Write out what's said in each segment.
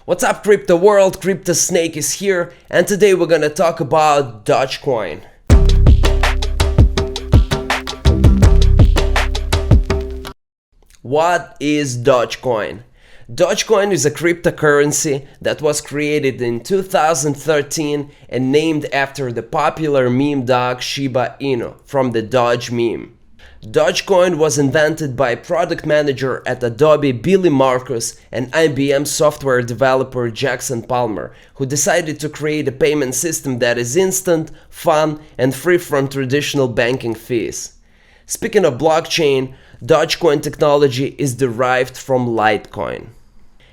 What's up, crypto world? Crypto Snake is here, and today we're gonna talk about Dogecoin. What is Dogecoin? Dogecoin is a cryptocurrency that was created in 2013 and named after the popular meme dog Shiba Inu from the Doge meme. Dogecoin was invented by product manager at Adobe Billy Marcus and IBM software developer Jackson Palmer, who decided to create a payment system that is instant, fun, and free from traditional banking fees. Speaking of blockchain, Dogecoin technology is derived from Litecoin.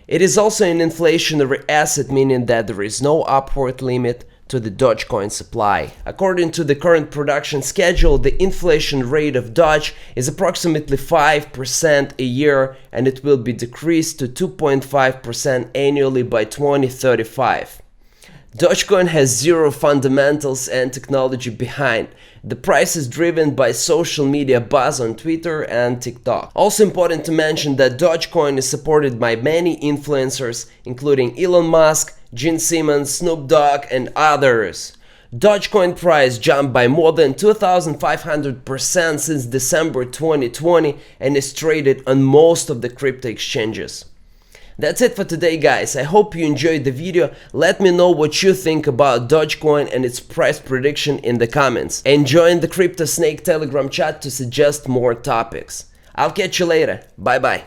It is also an inflationary asset, meaning that there is no upward limit to the Dogecoin supply. According to the current production schedule, the inflation rate of Doge is approximately 5% a year, and it will be decreased to 2.5% annually by 2035. Dogecoin has zero fundamentals and technology behind. The price is driven by social media buzz on Twitter and TikTok. Also important to mention that Dogecoin is supported by many influencers, including Elon Musk, Gene Simmons, Snoop Dogg, and others. Dogecoin price jumped by more than 2,500% since December 2020 and is traded on most of the crypto exchanges. That's it for today, guys. I hope you enjoyed the video. Let me know what you think about Dogecoin and its price prediction in the comments. And join the Crypto Snake Telegram chat to suggest more topics. I'll catch you later. Bye bye.